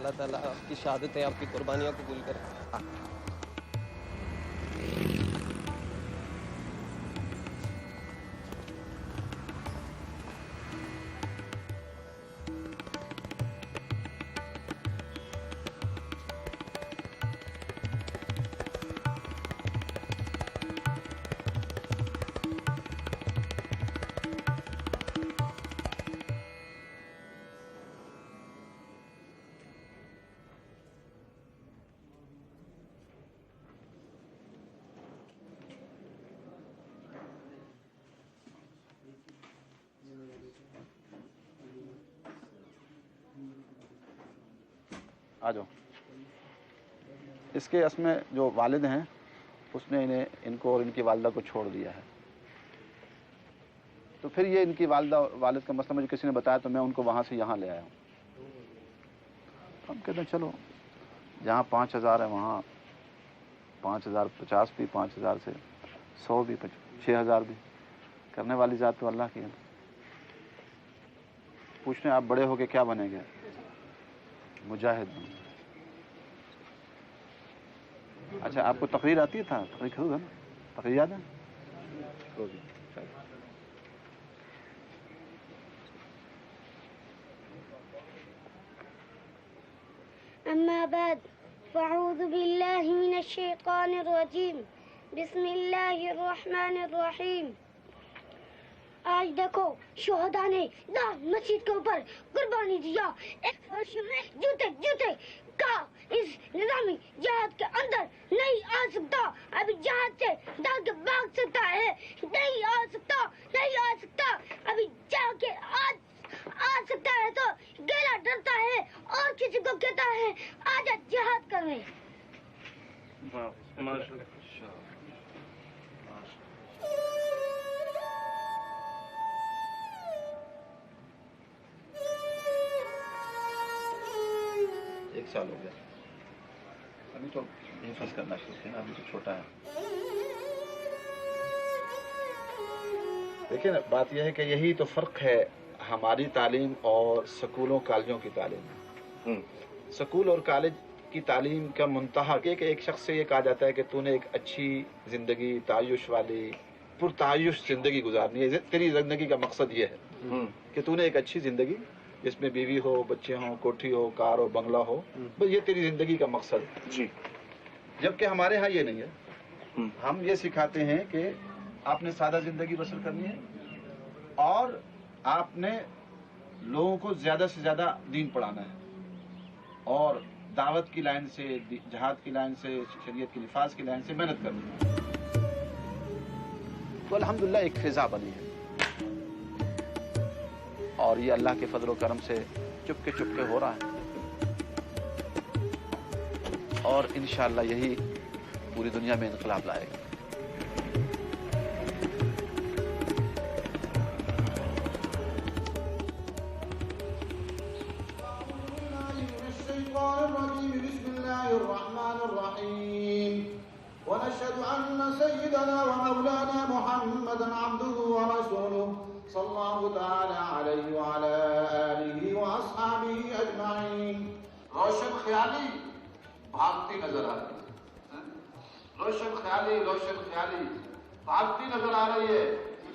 اللہ تعالیٰ آپ کی شہادتیں، آپ کی قربانیاں قبول کرے. آ جاؤ. اس کے اس میں جو والد ہیں اس نے ان کو اور ان کی والدہ کو چھوڑ دیا ہے. تو پھر یہ ان کی والدہ والد کا مسئلہ مجھے کسی نے بتایا تو میں ان کو وہاں سے یہاں لے آیا ہوں. ہم کہتے ہیں چلو جہاں 5,000 ہے وہاں 5,050 بھی، 5,000 سے 100 بھی، 6,000 بھی. کرنے والی ذات تو اللہ کی ہے. پوچھ رہے ہیں آپ بڑے ہو کے کیا بنیں گے؟ مجاہد بنیں گے. اچھا آپ کو تقریر آتی ہے؟ تھا تقریر خود ہے نا، تقریر یاد ہے؟ أما بعد فأعوذ بالله من الشيطان الرجيم بسم الله الرحمن الرحيم. آج دیکھو شہداء نے لال مسجد کے اوپر قربانی دیا. جوتے کا اس نظامی جہاد کے اندر نہیں آ سکتا. ابھی جہاد سے ڈال کے بھاگ سکتا ہے، نہیں آ سکتا. ابھی جا کے آ سکتا ہے تو گیلا ڈرتا ہے اور کسی کو کہتا ہے آجا جہاد کرنے. ایک سال ہو گیا. ابھی تو حفظ کرنا شروع کیا نا، ابھی تو چھوٹا ہے. دیکھیں نا، بات یہ ہے کہ یہی تو فرق ہے ہماری تعلیم اور سکولوں کالجوں کی تعلیم میں. سکول اور کالج کی تعلیم کا منتہا کہ ایک شخص سے یہ کہا جاتا ہے کہ تو نے ایک اچھی زندگی، تعیش والی پرتعیش زندگی گزارنی ہے. تیری زندگی کا مقصد یہ ہے کہ تو نے ایک اچھی زندگی جس میں بیوی ہو، بچے ہوں، کوٹھی ہو، کار ہو، بنگلہ ہو، بس یہ تیری زندگی کا مقصد ہے. جی. جبکہ ہمارے ہاں یہ نہیں ہے. ہم یہ سکھاتے ہیں کہ آپ نے سادہ زندگی بسر کرنی ہے اور آپ نے لوگوں کو زیادہ سے زیادہ دین پڑھانا ہے اور دعوت کی لائن سے، جہاد کی لائن سے، شریعت کے لفاظ کی لائن سے محنت کرنی ہے. تو الحمدللہ ایک فضا بنی ہے اور یہ اللہ کے فضل و کرم سے چپکے ہو رہا ہے اور انشاءاللہ یہی پوری دنیا میں انقلاب لائے گا. ونشهد أن سيدنا ومولانا محمدا عبده ورسوله صلى الله تعالى عليه وعلى آله وأصحابه أجمعين. روشن خیالی بھاگتی نظر آ رہی ہے. روشن خیالی بھاگتی نظر آ رہی ہے.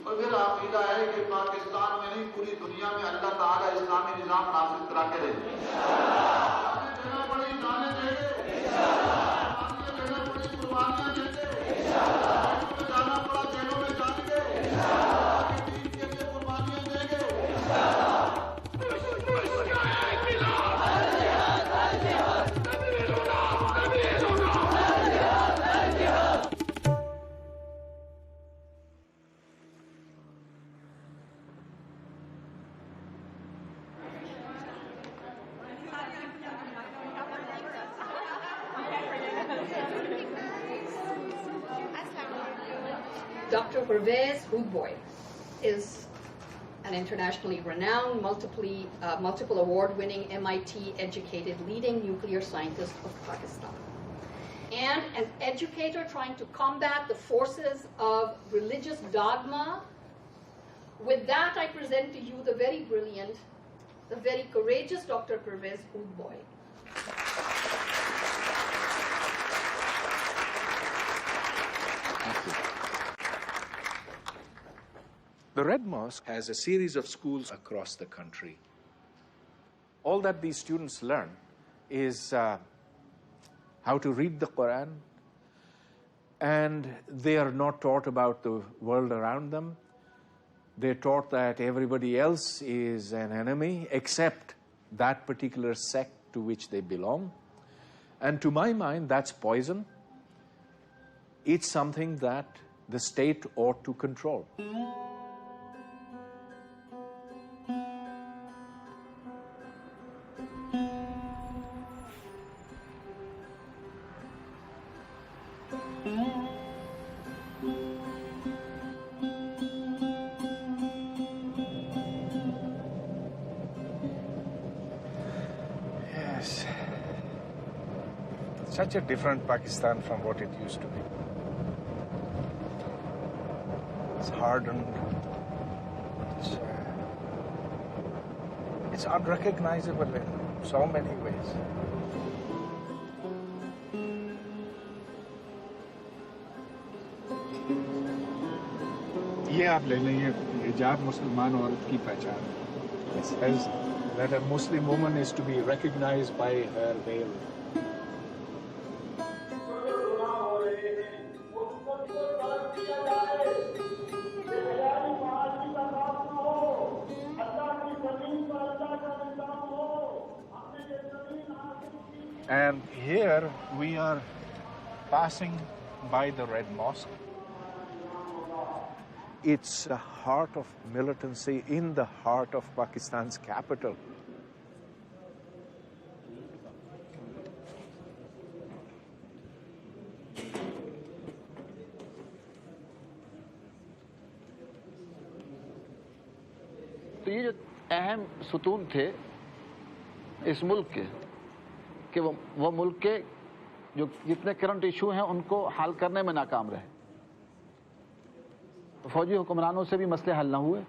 تو پھر عقیدہ ہے کہ پاکستان میں نہیں پوری دنیا میں اللہ تعالیٰ اسلامی نظام نافذ کرا کے رہے. دینا بڑی جانیں دے گے، دینا بڑی قربانیاں دے گے، جانا پڑا جیلوں میں جائیں گے، دین کے لیے قربانیاں دیں گے. Dr. Pervez Hoodbhoy is an internationally renowned, multiple award-winning, MIT-educated leading nuclear scientist of Pakistan, and an educator trying to combat the forces of religious dogma. With that, I present to you the very brilliant, the very courageous Dr. Pervez Hoodbhoy. The Red Mosque has a series of schools across the country. All that these students learn is how to read the Quran, and they are not taught about the world around them. They're taught that everybody else is an enemy except that particular sect to which they belong. And to my mind, that's poison. It's something that the state ought to control. Yes. Such a different Pakistan from what it used to be. It's hardened. It's unrecognizable in so many ways. یہ آپ لے لیں، یہ حجاب مسلمان عورت کی پہچان ہے. It says that a Muslim woman is to be recognized by her veil. And here we are passing by the Red Mosque. It's the heart of militancy in the heart of Pakistan's capital. تو یہ جو اہم ستون تھے اس ملک کے کہ وہ ملک کے جو جتنے کرنٹ ایشو ہیں ان کو حل کرنے میں ناکام رہے. فوجی حکمرانوں سے بھی مسئلے حل نہ ہوئے،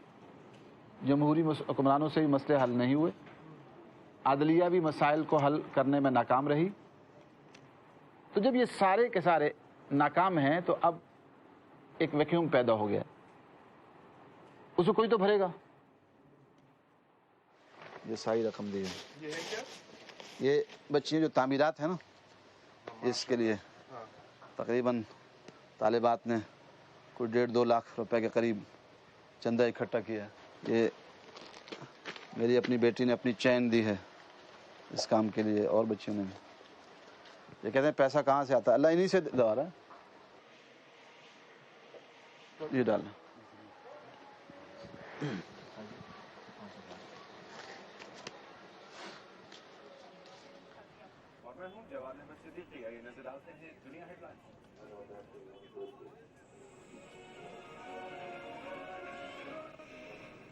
جمہوری حکمرانوں سے بھی مسئلے حل نہیں ہوئے، عدلیہ بھی مسائل کو حل کرنے میں ناکام رہی. تو جب یہ سارے کے سارے ناکام ہیں تو اب ایک ویکیوم پیدا ہو گیا، اس کو کوئی تو بھرے گا. یہ ساری رقم دی ہے، یہ بچیاں جو تعمیرات ہیں نا اس کے لیے تقریباً طالبات نے کوئی 1.5-2 لاکھ روپے کے قریب چندہ اکٹھا کیا. یہ میری اپنی بیٹی نے اپنی چین دی ہے اس کام کے لیے، اور بچیوں نے بھی. یہ کہتے ہیں پیسہ کہاں سے آتا ہے؟ اللہ انہی سے دوا رہا ہے. یہ ڈالنا.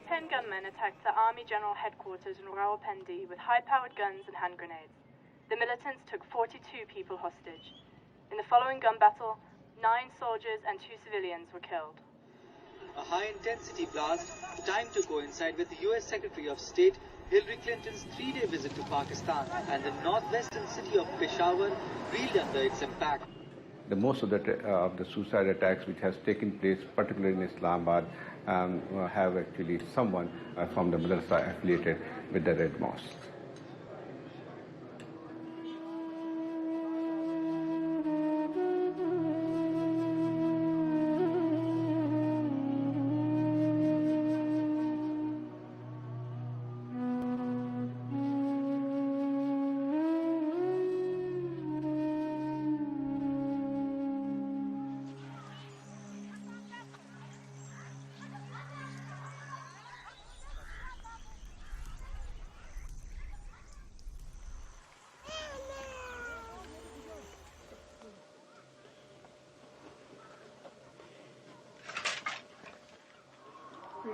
Ten gunmen attacked the Army General Headquarters in Rawalpindi with high-powered guns and hand grenades. The militants took 42 people hostage. In the following gun battle, 9 soldiers and 2 civilians were killed. A high-intensity blast timed to coincide with the US Secretary of State Hillary Clinton's 3-day visit to Pakistan, and the northwestern city of Peshawar reeled under its impact. Most of the suicide attacks which has taken place, particularly in Islamabad, have actually someone from the madrasa affiliated with the Red Mosque.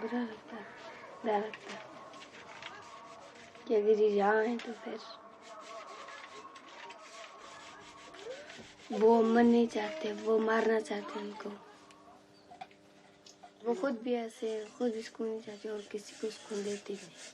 برا لگتا ہے، ڈر لگتا ہے کہ اگر یہ یہاں ہیں تو پھر وہ من نہیں چاہتے، وہ مارنا چاہتے ان کو. وہ خود بھی ایسے خود بھی سکون نہیں چاہتے اور کسی کو سکون دیتے بھی نہیں.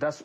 10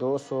200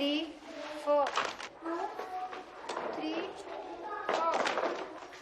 3, 4. 3, 4,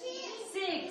6.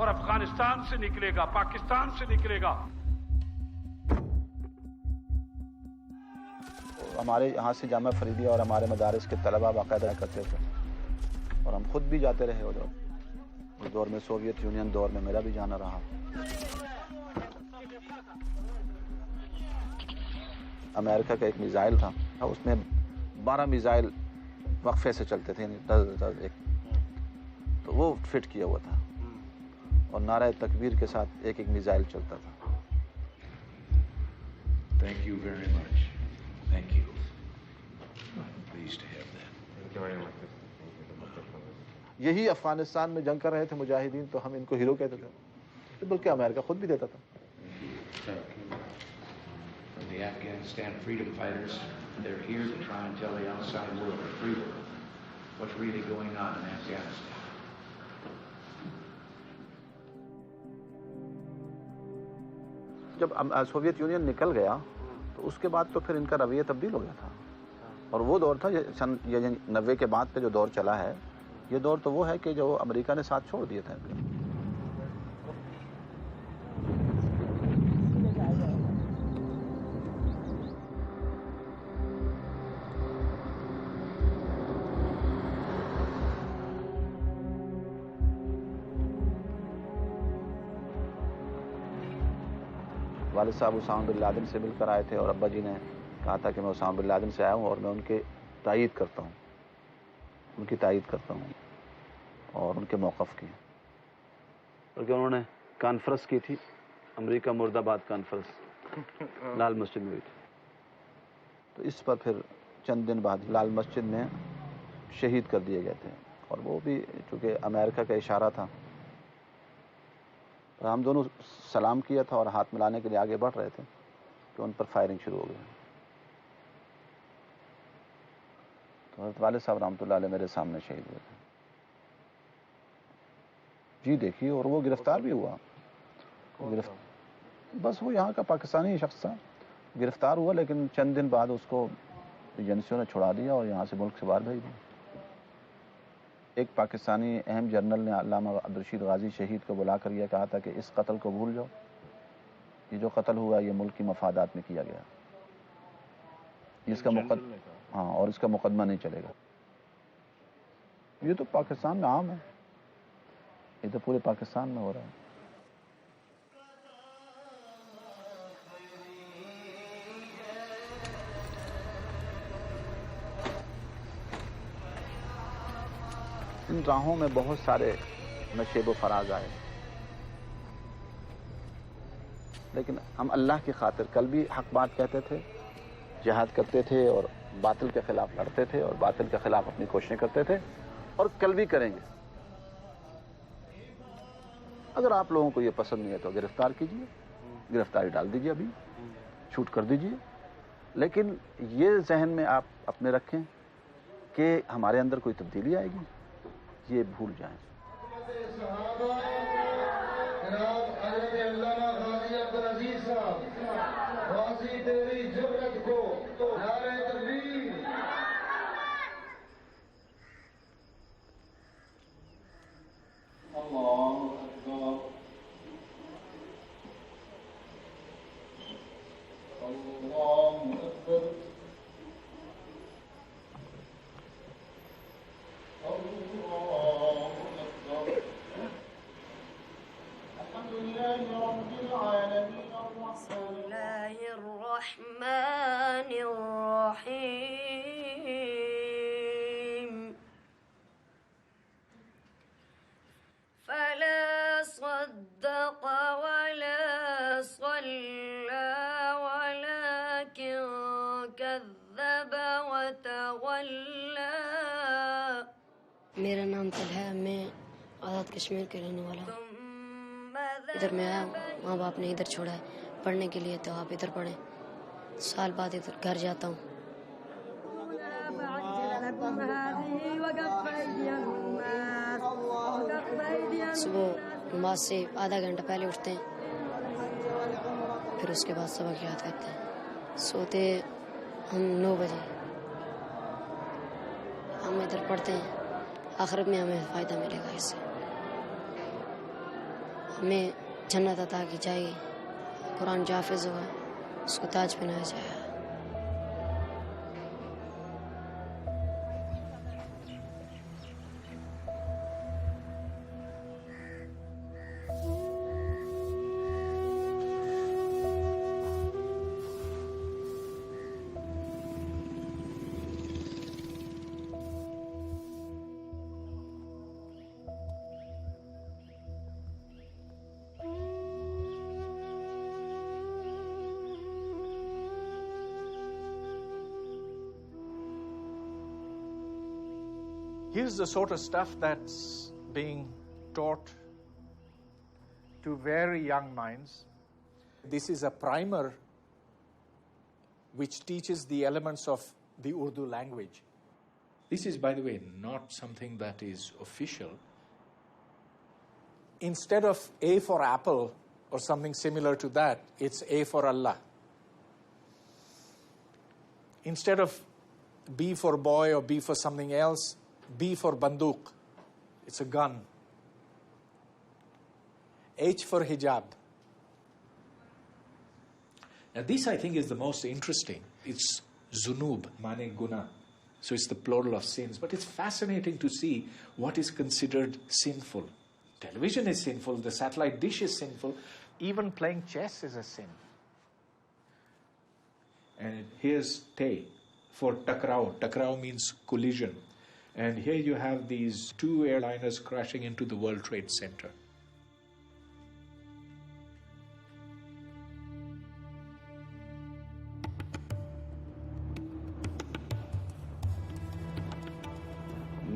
اور افغانستان سے نکلے گا، پاکستان سے نکلے گا۔ ہمارے یہاں سے جامعہ فریدیہ اور ہمارے مدارس کے طلباء باقاعدہ کرتے تھے اور ہم خود بھی جاتے رہے ادھر۔ اس دور میں سوویت یونین دور میں میرا بھی جانا رہا۔ امریکہ کا ایک میزائل تھا، اس میں 12 میزائل وقفے سے چلتے تھے، ایک تو وہ فٹ کیا ہوا تھا اور نعرہ تکبیر کے ساتھ ایک میزائل چلتا تھا۔ Thank you very much. Thank you. I'm pleased to have that. یہی افغانستان میں جنگ کر رہے تھے مجاہدین، تو ہم ان کو ہیرو کہتے تھے، بلکہ امریکہ خود بھی دیتا تھا۔ From the Afghanistan freedom fighters, they're here to try and tell the outside world, the free world, what's really going on in Afghanistan. جب سوویت یونین نکل گیا تو اس کے بعد تو پھر ان کا رویہ تبدیل ہو گیا تھا، اور وہ دور تھا سن 90 کے بعد کا جو دور چلا ہے، یہ دور تو وہ ہے کہ جو امریکہ نے ساتھ چھوڑ دیا تھا۔ والد صاحب اسامہ بن لادن سے مل کر آئے تھے اور ابا جی نے کہا تھا کہ میں اسامہ بن لادن سے آیا ہوں اور میں ان کی تائید کرتا ہوں اور ان کے موقف کی، بلکہ انہوں نے کانفرنس کی تھی، امریکہ مرد آباد کانفرنس لال مسجد میں ہوئی تھی، تو اس پر پھر چند دن بعد لال مسجد میں شہید کر دیے گئے تھے، اور وہ بھی چونکہ امریکہ کا اشارہ تھا، ہم دونوں سلام کیا تھا اور ہاتھ ملانے کے لیے آگے بڑھ رہے تھے کہ ان پر فائرنگ شروع ہو گئی۔ تو حضرت والد صاحب رحمۃ اللہ علیہ میرے سامنے شہید ہوئے تھے۔ جی دیکھیے، اور وہ گرفتار بھی ہوا، بس وہ یہاں کا پاکستانی شخص تھا، گرفتار ہوا، لیکن چند دن بعد اس کو ایجنسیوں نے چھڑا دیا اور یہاں سے ملک سے باہر بھیج دیا۔ ایک پاکستانی اہم جنرل نے علامہ عبدالرشید غازی شہید کو بلا کر یہ کہا تھا کہ اس قتل کو بھول جاؤ، یہ جو قتل ہوا یہ ملک کی مفادات میں کیا گیا، اس کا اور اس کا مقدمہ نہیں چلے گا۔ یہ تو پاکستان میں عام ہے، یہ تو پورے پاکستان میں ہو رہا ہے۔ ان راہوں میں بہت سارے نشیب و فراز آئے، لیکن ہم اللہ کی خاطر کل بھی حق بات کہتے تھے، جہاد کرتے تھے اور باطل کے خلاف لڑتے تھے اور باطل کے خلاف اپنی کوششیں کرتے تھے، اور کل بھی کریں گے۔ اگر آپ لوگوں کو یہ پسند نہیں ہے تو گرفتار کیجیے، گرفتاری ڈال دیجیے، ابھی شوٹ کر دیجیے، لیکن یہ ذہن میں آپ اپنے رکھیں کہ ہمارے اندر کوئی تبدیلی آئے گی، یہ بھول جائیں۔ میرا نام طلحہ ہے، میں آزاد کشمیر کے رہنے والا ہوں۔ ادھر میں آیا ہوں، ماں باپ نے ادھر چھوڑا ہے پڑھنے کے لیے، تو آپ ادھر پڑھیں۔ سال بعد ادھر گھر جاتا ہوں۔ صبح نماز سے آدھا گھنٹہ پہلے اٹھتے ہیں، پھر اس کے بعد سبق یاد کرتے ہیں، سوتے ہم 9 بجے۔ ہم ادھر پڑھتے ہیں، آخرت میں ہمیں فائدہ ملے گا اس سے۔ ہمیں جنت عطا کی جائے گی. قرآن جو حافظ ہوا اس کو تاج پہنایا جائے گا. Here's the sort of stuff that's being taught to very young minds. This is a primer which teaches the elements of the Urdu language. This is, by the way, not something that is official. Instead of A for apple or something similar to that, it's A for Allah. Instead of B for boy or B for something else, B for banduk, it's a gun. H for hijab. Now this, I think, is the most interesting. It's zunub, mane guna. So it's the plural of sins. But it's fascinating to see what is considered sinful. Television is sinful, the satellite dish is sinful, even playing chess is a sin. And here's te for takrao. Takrao means collision. And here you have these two airliners crashing into the World Trade Center.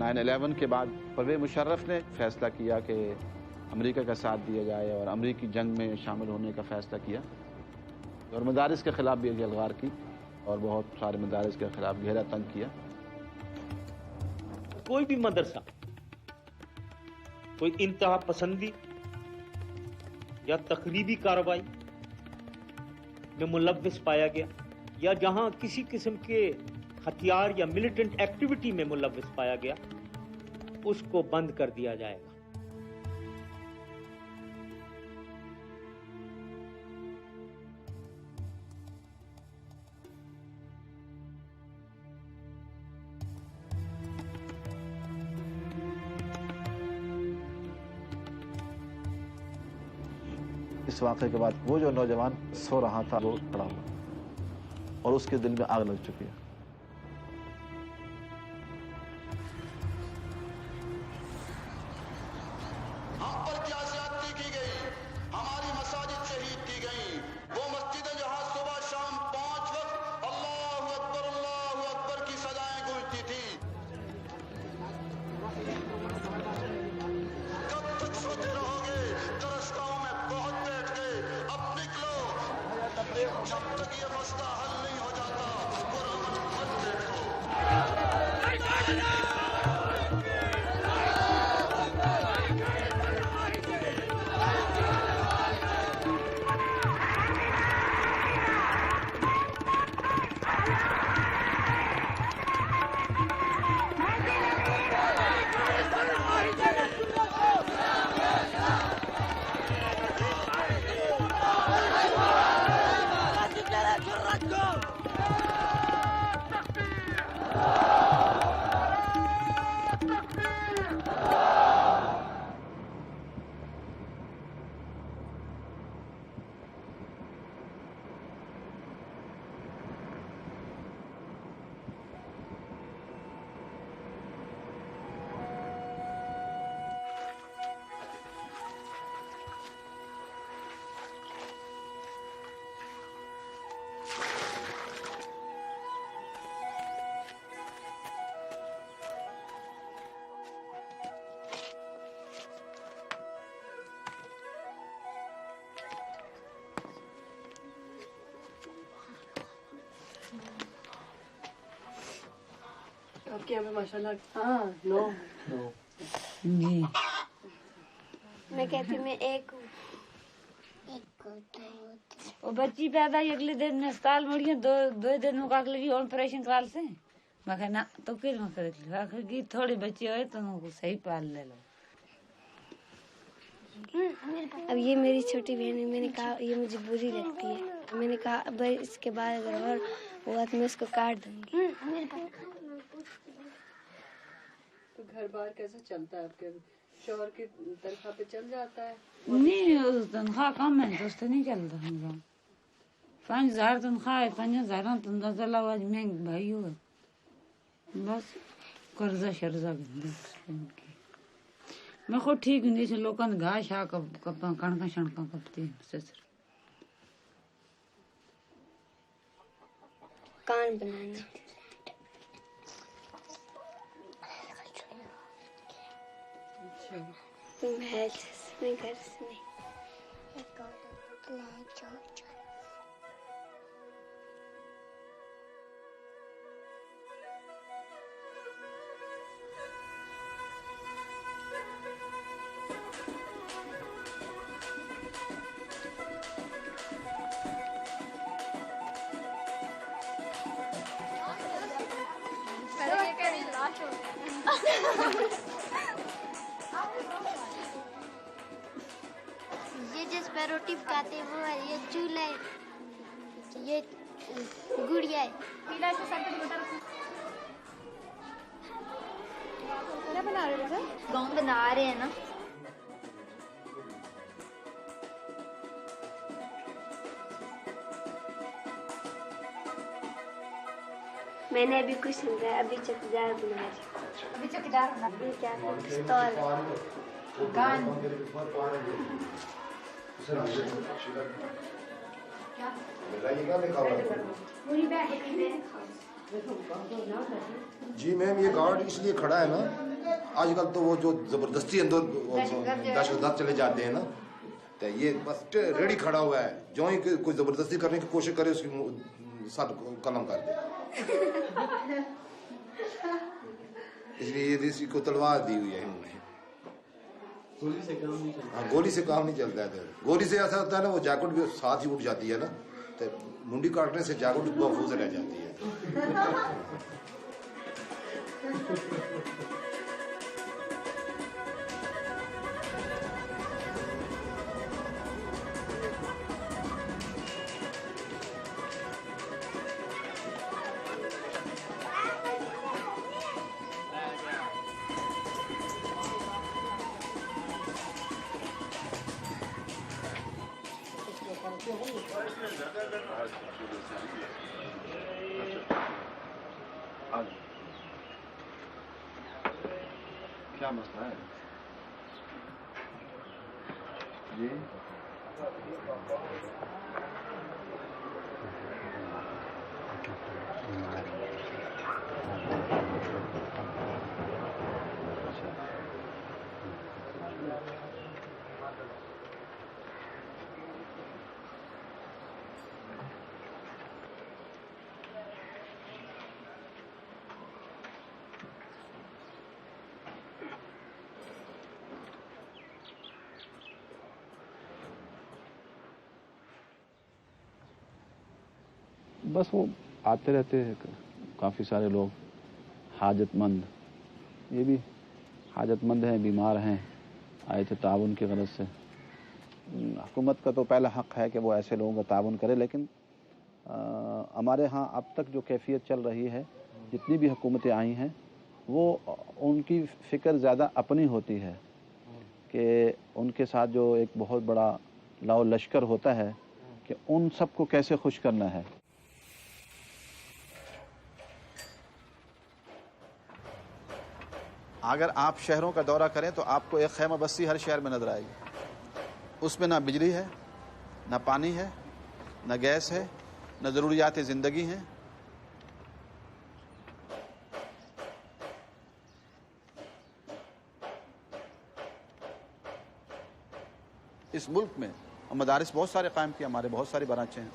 (9/11) کے بعد پرویز مشرف نے فیصلہ کیا کہ امریکہ کا ساتھ دیا جائے اور امریکی جنگ میں شامل ہونے کا فیصلہ کیا اور مدارس کے خلاف بھی الغار کی اور بہت سارے مدارس کے خلاف گہرا تنگ کیا. کوئی بھی مدرسہ کوئی انتہا پسندی یا تقریبی کارروائی میں ملوث پایا گیا یا جہاں کسی قسم کے ہتھیار یا ملیٹنٹ ایکٹیویٹی میں ملوث پایا گیا اس کو بند کر دیا جائے گا. اس واقعے کے بعد وہ جو نوجوان سو رہا تھا وہ کھڑا ہوا اور اس کے دل میں آگ لگ چکی ہے. آپ کے یہاں پہ ماشاء اللہ ہاں نو جی میں کہتی میں ایک وہ بچی پیدا ہوئی اگلے دن میں اسپتال مڑی دو دن میں کاٹ لگی آپریشن کرال سے میں کہا نا تو پھر میں کر تھوڑی بچی ہوئے تو صحیح پال لے لو. اب یہ میری چھوٹی بہن ہے, میں نے کہا یہ مجھے بری لگتی ہے, میں نے کہا اب اس کے بعد اگر اور ہوا تو میں اس کو کاٹ دوں گی. تو گھر بار کیسے چلتا ہے آپ کے شوہر کی تنخواہ پہ چل جاتا ہے؟ نہیں تنخواہ کم ہے تو اس سے نہیں چلتا ہمارا. 5000 تنخواہ ہے, 5000 تنخواہ چلا ہوا مہنگ بھائی ہوا بس قرضہ شرزہ میں خود ٹھیک نہیں سے لوگوں نے گھا شاہ کپاں کڑکاں شڑکاں کپتے ہیں سسر. کان بنانا محل میں گھر سے نہیں. یہ جس پہ روٹی پکاتے ہیں وہ ہے, یہ چولہا ہے, یہ گڑیا ہے. کیا بنا رہے ہو؟ گاؤں بنا رہے ہیں نا. میں نے ابھی کچھ سمجھا, ابھی چوکیدار بنا رہی ہوں. ابھی چوکیدار بنا رہی ہوں. کیا پستول گان جی میم, یہ گارڈ اس لیے کھڑا ہے نا, آج کل تو وہ جو زبردستی اندر دہشت گرد چلے جاتے ہیں نا, تو یہ بس ریڈی کھڑا ہوا ہے, جو ہی کوئی زبردستی کرنے کی کوشش کرے اس کی سر قلم کر دے. اس لیے یہ اسی کو تلوار دی ہوئی ہے انہوں نے. ہاں, گولی سے کام نہیں چلتا ہے. گولی سے ایسا ہوتا ہے نا, وہ جیکٹ بھی ساتھ ہی اٹھ جاتی ہے نا, تو منڈی کاٹنے سے جیکٹ محفوظ رہ جاتی ہے. کیا مسئلہ ہے جی؟ بس وہ آتے رہتے ہیں کافی سارے لوگ حاجت مند, یہ بھی حاجت مند ہیں, بیمار ہیں, آئے تھے تعاون کی غرض سے. حکومت کا تو پہلا حق ہے کہ وہ ایسے لوگوں کا تعاون کرے, لیکن ہمارے ہاں اب تک جو کیفیت چل رہی ہے, جتنی بھی حکومتیں آئی ہیں, وہ ان کی فکر زیادہ اپنی ہوتی ہے کہ ان کے ساتھ جو ایک بہت بڑا لاؤ لشکر ہوتا ہے کہ ان سب کو کیسے خوش کرنا ہے. اگر آپ شہروں کا دورہ کریں تو آپ کو ایک خیمہ بستی ہر شہر میں نظر آئے گی. اس میں نہ بجلی ہے, نہ پانی ہے, نہ گیس ہے, نہ ضروریات زندگی ہیں. اس ملک میں مدارس بہت سارے قائم کیے, ہمارے بہت ساری برانچیں ہیں,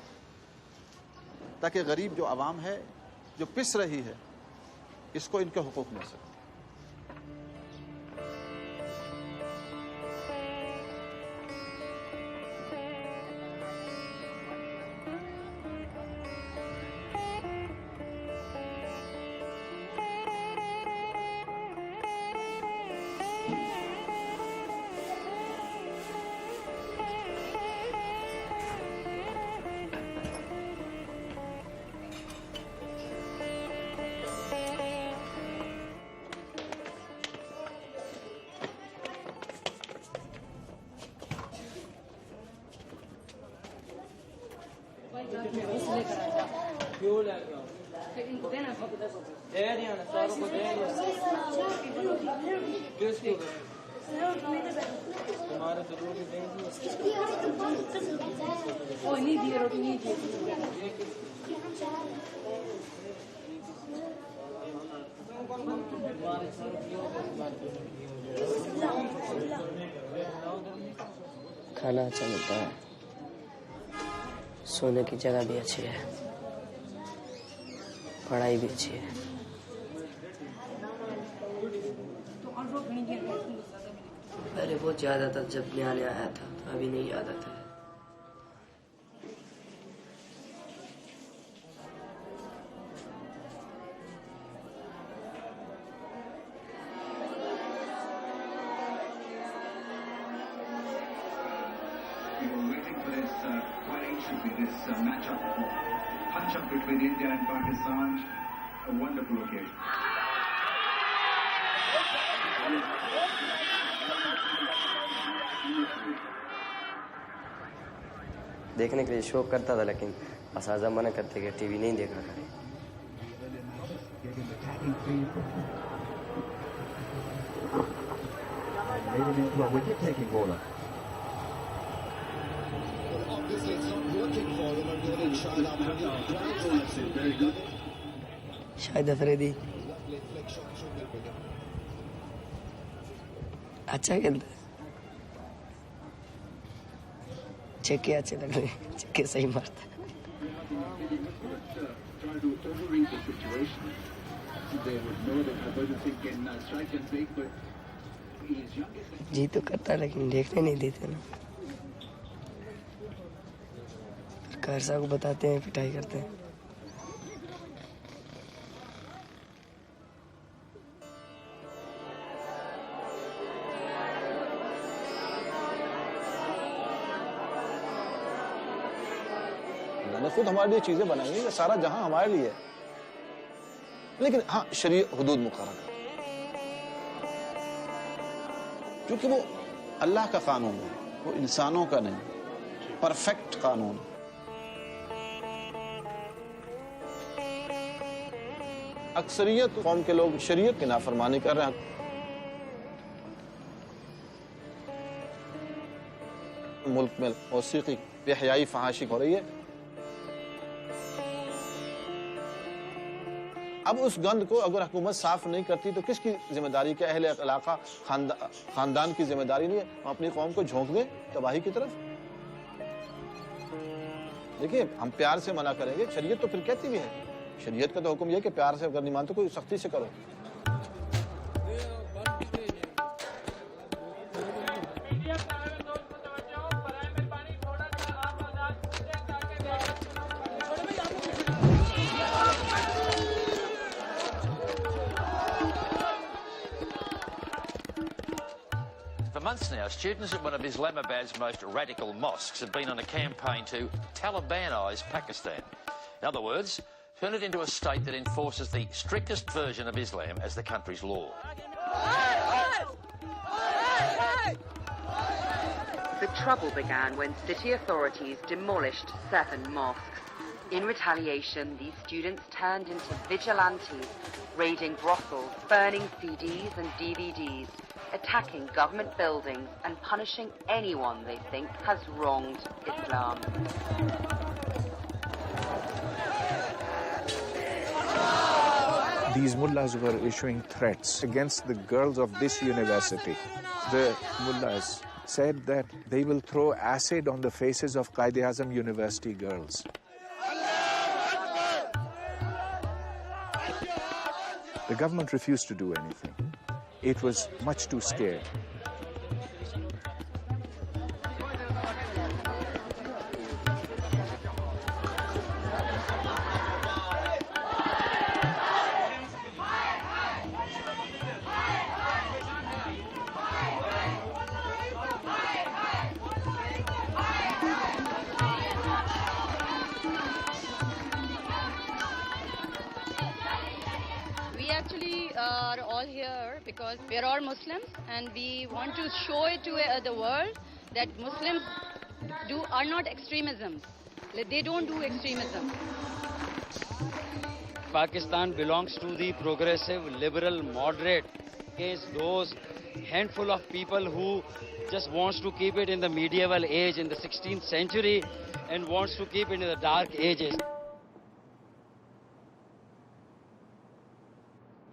تاکہ غریب جو عوام ہے, جو پس رہی ہے, اس کو ان کے حقوق مل سکے. کھانا اچھا ملتا ہے, سونے کی جگہ بھی اچھی ہے, پڑھائی بھی اچھی ہے. پہلے بہت یاد آتا جب نیا نیا آیا تھا, ابھی نہیں یاد آتا ہے. Punch-up between India and Pakistan, a wonderful occasion. دیکھنے کے لیے شوق کرتا تھا, لیکن اساتذہ منع کرتے کہ ٹی وی نہیں دیکھا کرے. شاہد افریدی اچھا کھیلتا ہے, چھکے اچھے لگ رہے ہیں, چھکے صحیح مارتا ہے. جی تو کرتا لیکن دیکھنے نہیں دیتے نا, کار صاحب کو بتاتے ہیں, پٹائی کرتے ہیں. اللہ نے خود ہمارے لیے چیزیں بنائی ہیں, یہ سارا جہاں ہمارے لیے ہے, لیکن ہاں شرعی حدود مقرر ہے, کیونکہ وہ اللہ کا قانون ہے, وہ انسانوں کا نہیں, پرفیکٹ قانون ہے. اکثریت قوم کے لوگ شریعت کی نافرمانی کر رہے ہیں. ملک میں موسیقی بے حیائی فحاشی ہو رہی ہے. اب اس گند کو اگر حکومت صاف نہیں کرتی تو کس کی ذمہ داری؟ کہ اہل علاقہ خاندان کی ذمہ داری نہیں ہے ہم اپنی قوم کو جھونک دیں تباہی کی طرف؟ دیکھیے ہم پیار سے منع کریں گے, شریعت تو پھر کہتی بھی ہے, شریعت کا تو حکم یہ ہے کہ پیار سے اگر نہیں مانتے کوئی سختی سے کرو. For months now, students at one of Islamabad's most radical mosques have been on a campaign to Talibanise Pakistan. In other words, turn it into a state that enforces the strictest version of Islam as the country's law. The trouble began when city authorities demolished 7 mosques. In retaliation, these students turned into vigilantes, raiding brothels, burning CDs and DVDs, attacking government buildings and punishing anyone they think has wronged Islam. These mullahs were issuing threats against the girls of this university. The mullahs said that they will throw acid on the faces of Quaid-e-Azam University girls. The government refused to do anything. It was much too scared. are all here because we are all Muslims and we want to show it to the world that Muslims are not extremism. They don't do extremism. Pakistan belongs to the progressive, liberal, moderate, against those handful of people who just wants to keep it in the medieval age, in the 16th century, and wants to keep it in the dark ages.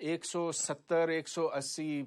170-180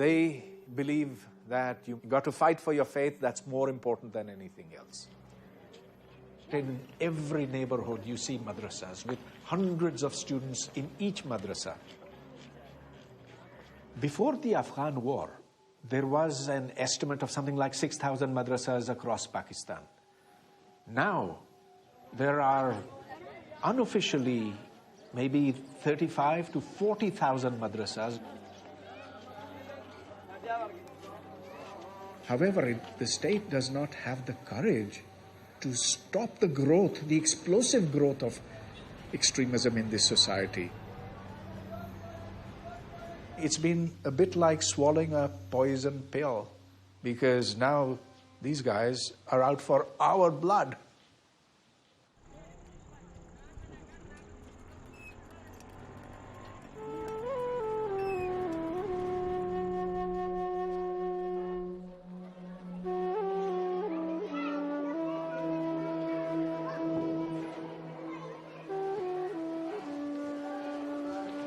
They believe that you got to fight for your faith. That's more important than anything else. In every neighborhood you see madrasas with hundreds of students in each madrasa. Before the Afghan war, there was an estimate of something like 6,000 madrasas across Pakistan. Now, there are unofficially maybe 35 to 40,000 madrasas. However, the state does not have the courage to stop the growth, the explosive growth of extremism in this society. It's been a bit like swallowing a poison pill, because now these guys are out for our blood.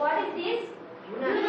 What is this? Unit.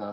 4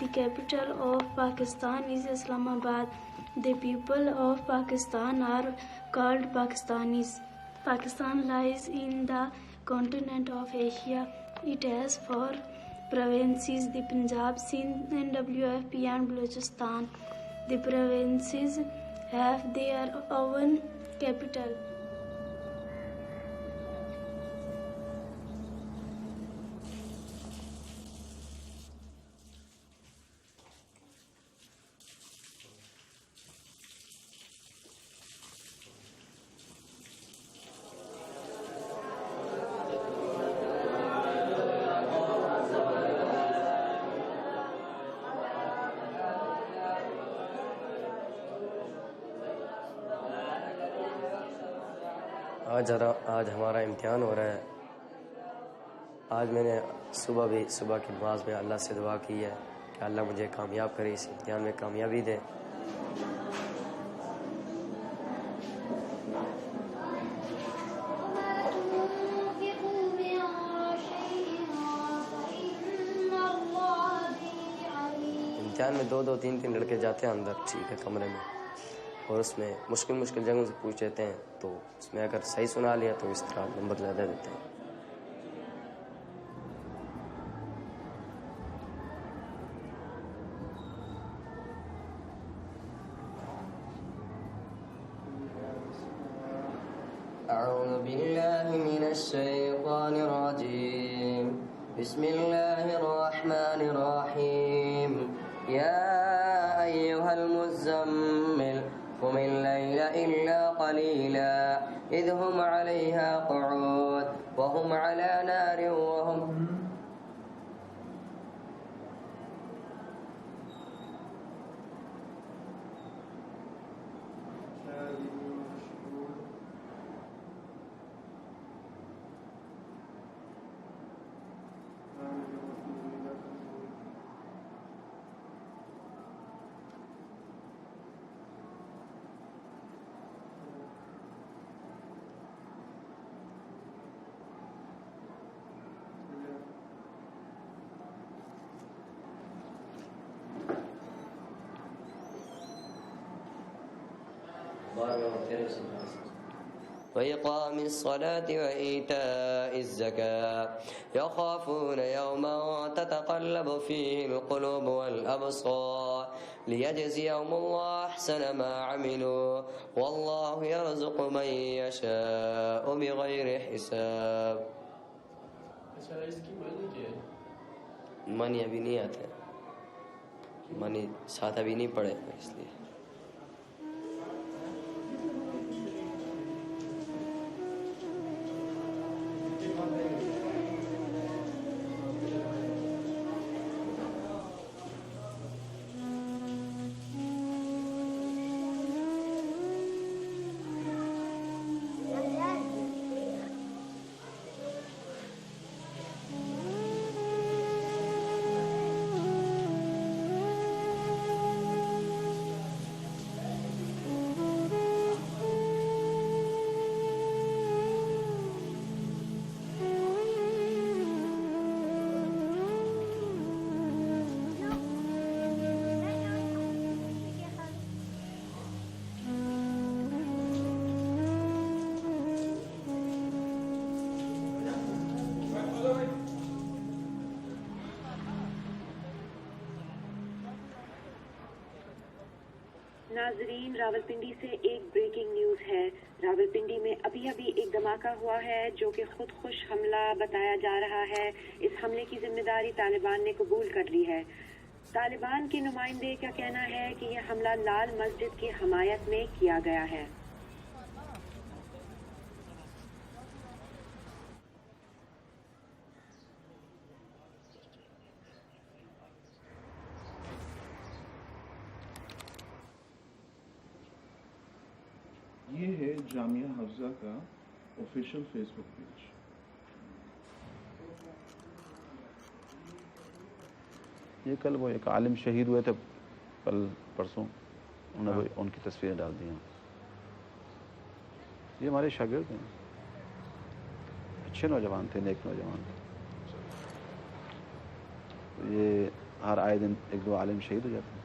The capital of Pakistan is Islamabad. The people of Pakistan are called Pakistanis. Pakistan lies in the continent of Asia. It has 4 provinces: the Punjab, Sindh, NWFP and Balochistan. The provinces have their own capital. آج ہمارا امتحان ہو رہا ہے. آج میں نے صبح کی نماز میں اللہ سے دعا کی ہے کہ اللہ مجھے کامیاب کرے, اس امتحان میں کامیابی دے. امتحان میں 2 3 لڑکے جاتے ہیں اندر, ٹھیک ہے, کمرے میں, اور اس میں مشکل جگہوں سے پوچھ لیتے ہیں, تو اس میں اگر صحیح سنا لیا تو اس طرح نمبر زیادہ دیتے ہیں. أعوذ بالله من الشيطان الرجيم. بسم الله الرحمن الرحيم. يا أيها المزمل قم الليل إلا قليلا إذ هم عليها قعود وهم على نار وهم وإقام الصلاة وإيتاء الزكاة يخافون يوما تتقلب فيه القلوب والأبصار ليجزيهم الله أحسن ما عملوا والله يرزق من يشاء بغير حساب. منی ابھی نہیں آتے, منی ساتھ ابھی نہیں پڑے, اس لیے ناظرین، راولپنڈی سے ایک بریکنگ نیوز ہے. راولپنڈی میں ابھی ایک دھماکہ ہوا ہے جو کہ خودکش حملہ بتایا جا رہا ہے. اس حملے کی ذمہ داری طالبان نے قبول کر لی ہے. طالبان کے نمائندے کا کہنا ہے کہ یہ حملہ لال مسجد کی حمایت میں کیا گیا ہے. یہ ہے جامعہ حفظہ کا آفیشیل فیس بک پیج. یہ کل وہ ایک عالم شہید ہوئے تھے کل پرسوں, انہوں نے ان کی تصویریں ڈال دی ہیں. یہ ہمارے شاگرد ہیں, اچھے نوجوان تھے, نیک نوجوان تھے. یہ ہر آئے دن 1-2 عالم شہید ہو جاتے ہیں.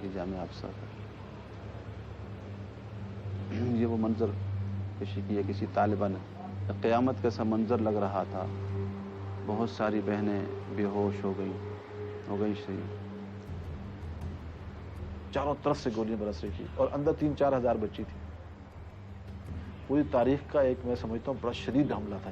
یہ جامعہ حفظہ کا یہ وہ منظر پیشی کیا کسی طالبہ نے. قیامت کا سا منظر لگ رہا تھا. بہت ساری بہنیں بے ہوش ہو گئی شہید. چاروں طرف سے گولیاں برس رہی تھی اور اندر 3-4 ہزار بچی تھی. پوری تاریخ کا ایک میں سمجھتا ہوں بڑا شدید حملہ تھا.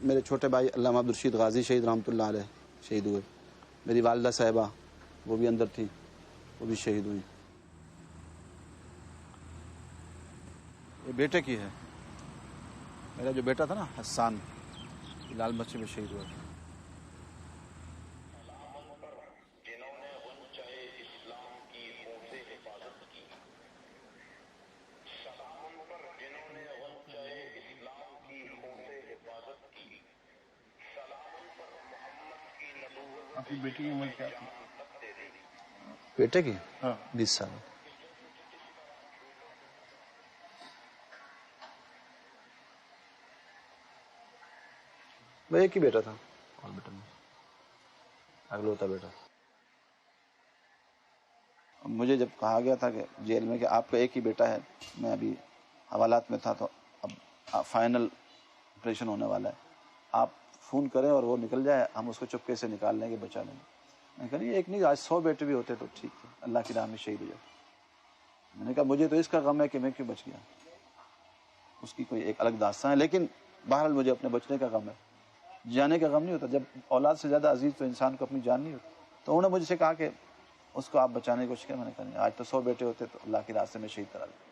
میرے چھوٹے بھائی علامہ عبدالرشید غازی شہید رحمۃ اللہ علیہ شہید ہوئے. میری والدہ صاحبہ وہ بھی اندر تھی, وہ بھی شہید ہوئی. یہ بیٹے کی ہے. میرا جو بیٹا تھا نا حسان, لال مسجد میں شہید ہوا. آپ کی بیٹی کی عمر کیا تھی؟ بیٹے کی 20 سال. وہ ایک ہی بیٹا تھا ہاسپٹل میں, اگلوتا بیٹا. مجھے جب کہا گیا تھا کہ جیل میں کہ آپ کا ایک ہی بیٹا ہے, میں ابھی حوالات میں تھا, تو اب فائنل آپریشن ہونے والا ہے, آپ فون کریں اور وہ نکل جائے, ہم اس کو چپکے سے نکال لیں گے, بچا لیں گے. میں کہا یہ ایک نہیں, آج 100 بیٹے بھی ہوتے تو ٹھیک تھے, اللہ کی راہ میں شہید ہو جاتے. میں نے کہا مجھے تو اس کا غم ہے کہ میں کیوں بچ گیا, اس کی کوئی ایک الگ داستان ہے, لیکن بہرحال مجھے اپنے بچنے کا غم ہے, جانے کا غم نہیں ہوتا. جب اولاد سے زیادہ عزیز تو انسان کو اپنی جان نہیں ہوتی. تو انہوں نے مجھ سے کہا کہ اس کو آپ بچانے کی کوشش کریں. میں نے کہا آج تو 100 بیٹے ہوتے تو اللہ کے راستے میں شہید کرا لیں.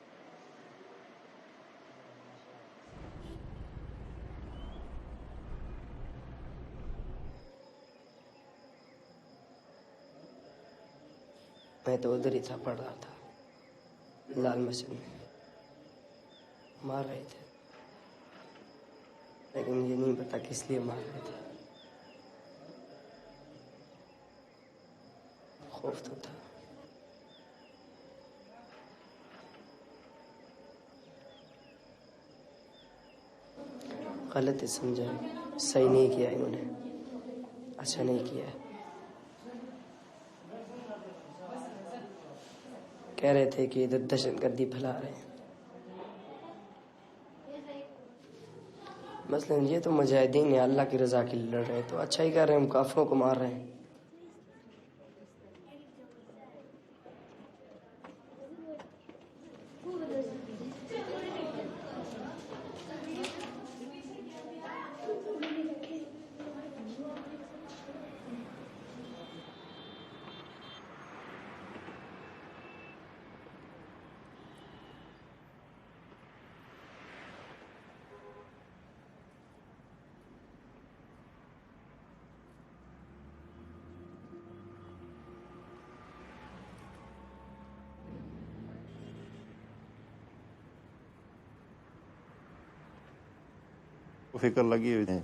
میں تو ادھر ہی تھا, پڑھ رہا تھا لال مسجد میں, مار رہے تھے, لیکن مجھے نہیں پتا کس لیے مار رہے تھے. خوف تو تھا. غلط ہی سمجھا, صحیح نہیں کیا انہوں نے, اچھا نہیں کیا. کہہ رہے تھے کہ ادھر دہشت گردی پھیلا رہے ہیں. مثلا یہ تو مجاہدین ہیں, اللہ کی رضا کے لیے لڑ رہے ہیں, تو اچھا ہی کر رہے ہیں, ہم کافروں کو مار رہے ہیں. فکر لگی ہوئی ہے.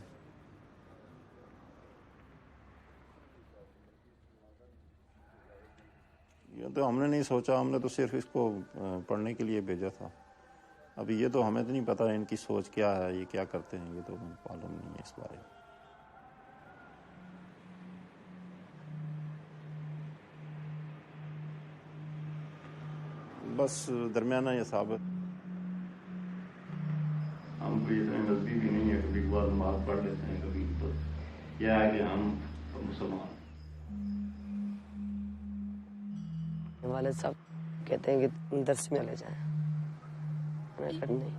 یہ تو ہم نے نہیں سوچا, ہم نے تو صرف اس کو پڑھنے کے لیے بھیجا تھا. ابھی یہ تو ہمیں تو نہیں پتا ان کی سوچ کیا ہے, یہ کیا کرتے ہیں, یہ تو معلوم نہیں ہے اس بارے میں. بس درمیانہ یہ ثابت, ہم کو اتنے غلطی بھی نہیں ہے, کبھی بعد نماز پڑھ لیتے ہیں, کبھی تو یہ ہے کہ ہم مسلمان. والد صاحب کہتے ہیں کہ درس میں لے جائیں, میں کہا نہیں.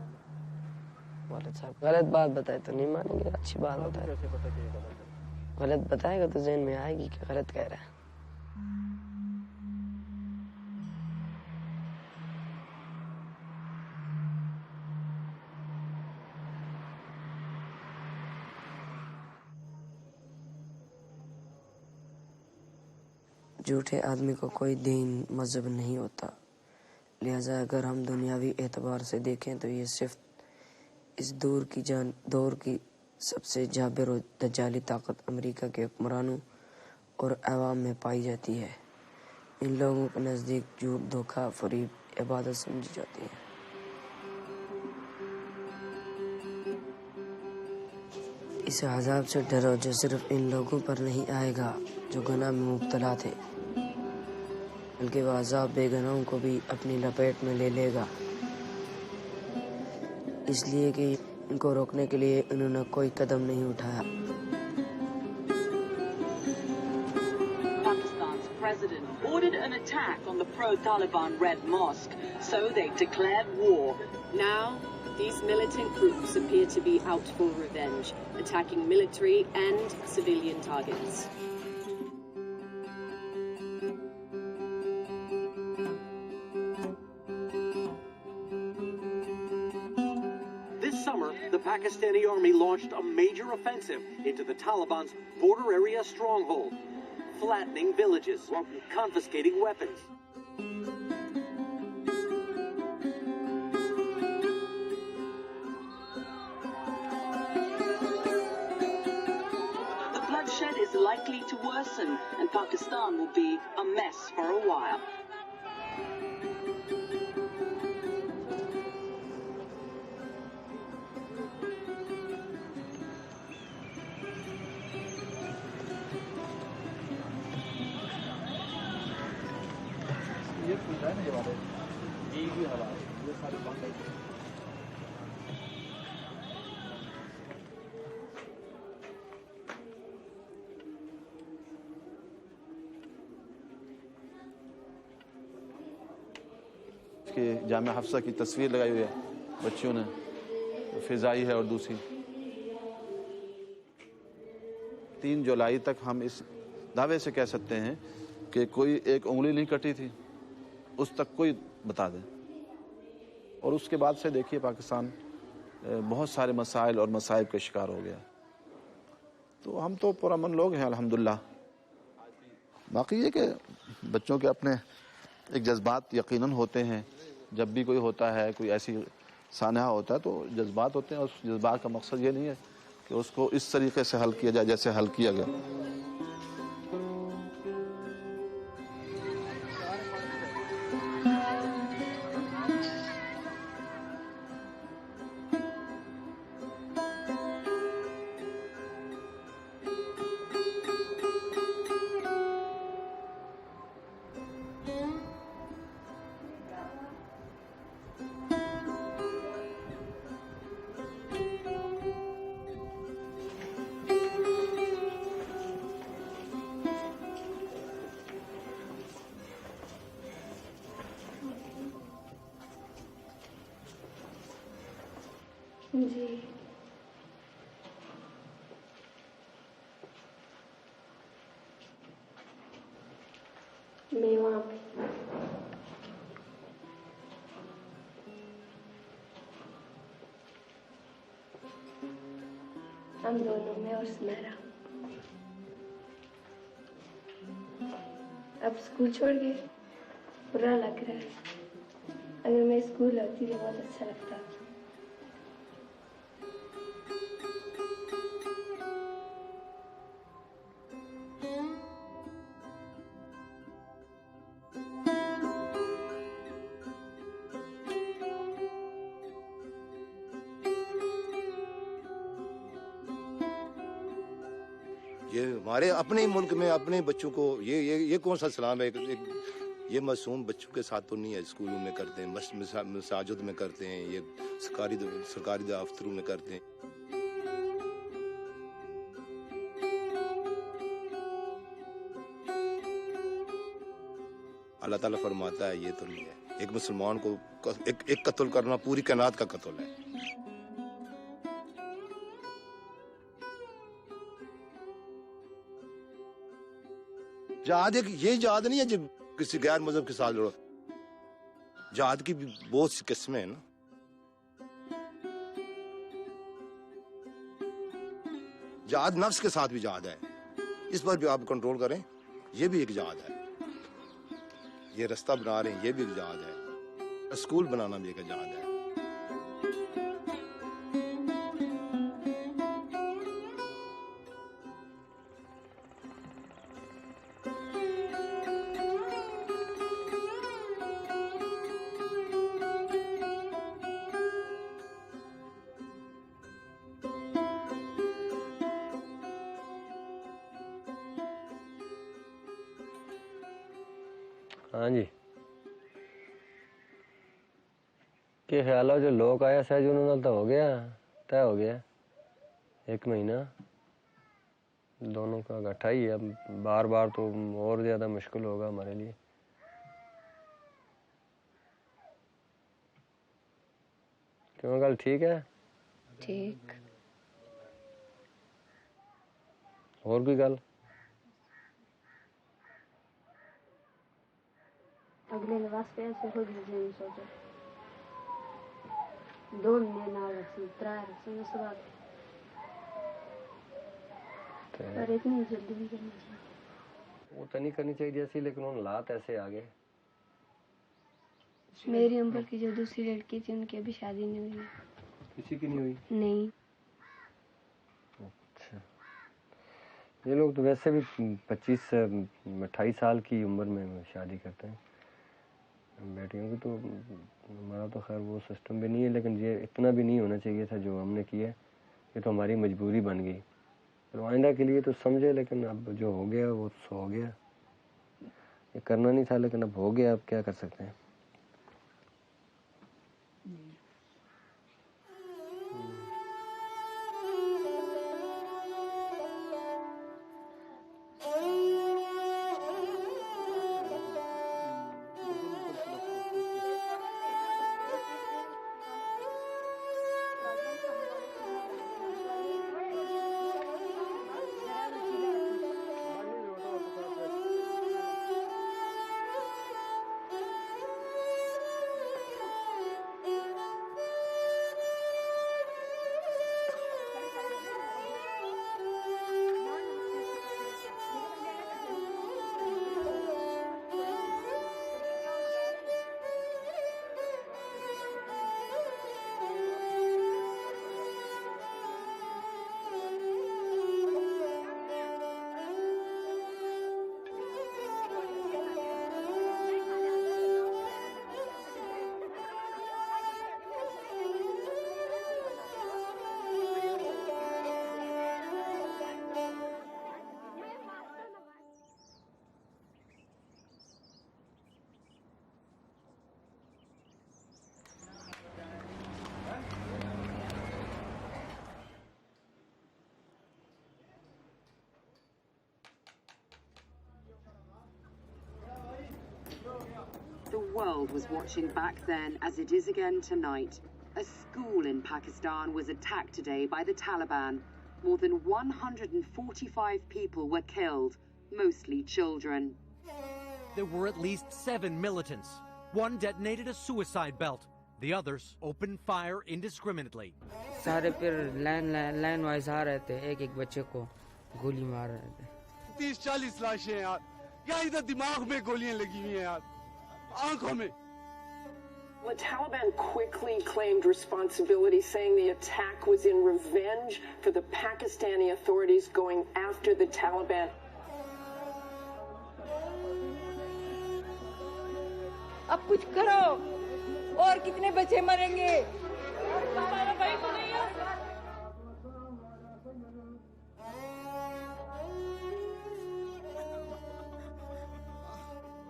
والد صاحب غلط بات بتائے تو نہیں مانیں گے, اچھی بات بتائے, غلط بتائے گا تو ذہن میں آئے گی کہ غلط کہہ رہا ہے. جھوٹے آدمی کو کوئی دین مذہب نہیں ہوتا, لہذا اگر ہم دنیاوی اعتبار سے دیکھیں تو یہ صرف اس دور کی سب سے جابر و دجالی طاقت امریکہ کے حکمرانوں اور عوام میں پائی جاتی ہے. ان لوگوں کے نزدیک جھوٹ, دھوکہ, فریب عبادت سمجھی جاتی ہے. اس عذاب سے ڈرو جو صرف ان لوگوں پر نہیں آئے گا جو گناہ میں مبتلا تھے, بلکہ وہ عذاب بے گناہوں کو بھی اپنی لپیٹ میں لے لے گا, اس لیے کہ ان کو روکنے کے لیے انہوں نے کوئی قدم نہیں اٹھایا. Pakistan's president ordered an attack on the pro-Taliban Red Mosque, so they declared war. Now, These militant groups appear to be out for revenge, attacking military and civilian targets. This summer, the Pakistani army launched a major offensive into the Taliban's border area stronghold, flattening villages, confiscating weapons. The bloodshed is likely to worsen, and Pakistan will be a mess for a while. کہ جامعہ حفصہ کی تصویر لگائی ہوئی ہے بچیوں نے، فضائی ہے اور دوسری 3 جولائی تک ہم اس دعوے سے کہہ سکتے ہیں کہ کوئی ایک انگلی نہیں کٹی تھی، اس تک کوئی بتا دے. اور اس کے بعد سے دیکھیے پاکستان بہت سارے مسائل اور مصائب کا شکار ہو گیا. تو ہم تو پرامن لوگ ہیں الحمدللہ. باقی یہ کہ بچوں کے اپنے ایک جذبات یقیناً ہوتے ہیں، جب بھی کوئی ہوتا ہے، کوئی ایسی سانحہ ہوتا ہے تو جذبات ہوتے ہیں، اور اس جذبات کا مقصد یہ نہیں ہے کہ اس کو اس طریقے سے حل کیا جائے جیسے حل کیا گیا. جی میں وہاں پہ ہم دونوں میں اور سمیرا اب اسکول چھوڑ گئے، برا لگ رہا ہے. اگر میں اسکول ہوتی تو بہت اچھا لگتا. یہ ہمارے اپنے ملک میں اپنے بچوں کو یہ کون سا اسلام ہے؟ یہ معصوم بچوں کے ساتھ تو نہیں ہے. اسکولوں میں کرتے ہیں، مساجد میں کرتے ہیں، یہ سرکاری دفتروں میں کرتے ہیں. اللہ تعالیٰ فرماتا ہے یہ تو نہیں ہے. ایک مسلمان کو ایک قتل کرنا پوری کائنات کا قتل ہے. جہاد یہ جہاد نہیں ہے جب کسی غیر مذہب کے ساتھ لڑو. جہاد کی بھی بہت سی قسمیں ہیں نا. جہاد نفس کے ساتھ بھی جہاد ہے، اس پر بھی آپ کنٹرول کریں. یہ بھی ایک جہاد ہے. یہ رستہ بنا رہے ہیں، یہ بھی ایک جہاد ہے. اسکول بنانا بھی ایک جہاد ہے. ہاں جی کہ خیال ہو جو لوگ آیا سہج انہوں نے تو ہو گیا طے ہو گیا 1 مہینہ دونوں کا اکٹھا ہی ہے. اب بار بار تو اور زیادہ مشکل ہوگا ہمارے لیے. کیوں گل ٹھیک ہے؟ ٹھیک. اور کوئی گل؟ اگلے لباس پہ ایسے ہو گئی جی سوچو 2 مہینے نہ رکھیں 3 رکھیں اس بات پر اتنی جلدی نہیں کرنی چاہیے. وہ تو نہیں کرنی چاہیے سی لیکن ان حالات ایسے آ گئے. میری عمر کی جو دوسری لڑکی تھی ان کی ابھی شادی نہیں ہوئی. کسی کی نہیں ہوئی؟ نہیں. اچھا یہ لوگ تو ویسے بھی 25 سے 28 سال کی عمر میں شادی کرتے ہیں بیٹیوں کی. تو ہمارا تو خیر وہ سسٹم بھی نہیں ہے لیکن یہ اتنا بھی نہیں ہونا چاہیے تھا جو ہم نے کیا. یہ تو ہماری مجبوری بن گئی. آئندہ کے لیے تو سمجھے لیکن اب جو ہو گیا وہ تو ہو گیا. یہ کرنا نہیں تھا لیکن اب ہو گیا. اب کیا کر سکتے ہیں. The world was watching back then as it is again tonight. A school in Pakistan was attacked today by the Taliban. More than 145 people were killed, mostly children. There were at least 7 militants. One detonated a suicide belt. The others opened fire indiscriminately. سارے پھر line wise آ رہے تھے ایک ایک بچے کو گولی مار رہے تھے. 30-40 لاشیں یار. یہاں ادھر دماغ میں گولیاں لگی ہوئی ہیں یار. آنکھوں میں. The Taliban quickly claimed responsibility, saying the attack was in revenge for the Pakistani authorities going after the Taliban. اب کچھ کرو اور کتنے بچے مریں گے.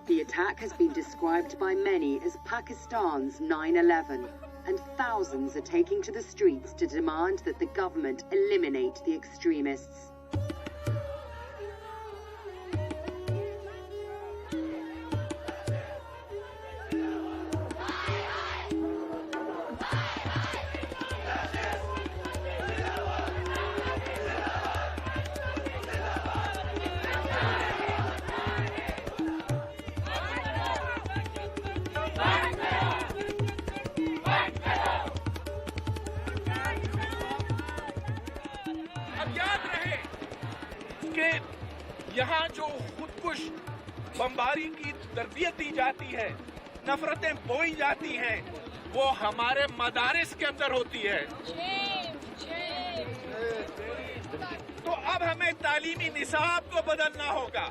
The attack has been described by many as Pakistan's 9/11, and thousands are taking to the streets to demand that the government eliminate the extremists. یہاں جو خودکش بمباری کی تربیت دی جاتی ہے، نفرتیں بوئی جاتی ہیں، وہ ہمارے مدارس کے اندر ہوتی ہے. تو اب ہمیں تعلیمی نصاب کو بدلنا ہوگا.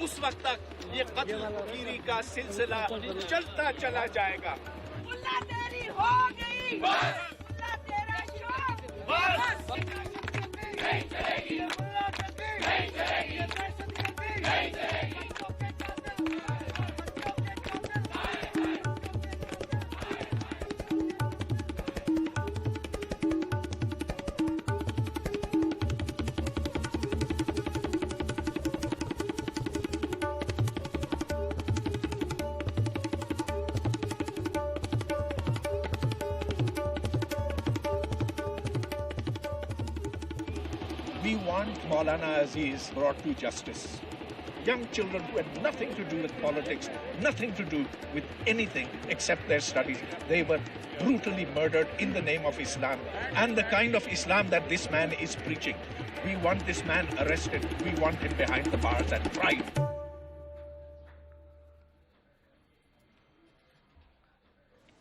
اس وقت تک یہ قتل گیری کا سلسلہ چلتا چلا جائے گا. اللہ تیری ہو گئی. اللہ تیرا شوق. بس نہیں چلے گی. نہیں چلے گی. نہیں چلے گی. We want Maulana Aziz brought to justice. Young children who had nothing to do with politics, nothing to do with anything except their studies. They were brutally murdered in the name of Islam and the kind of Islam that this man is preaching. We want this man arrested. We want him behind the bars and tried.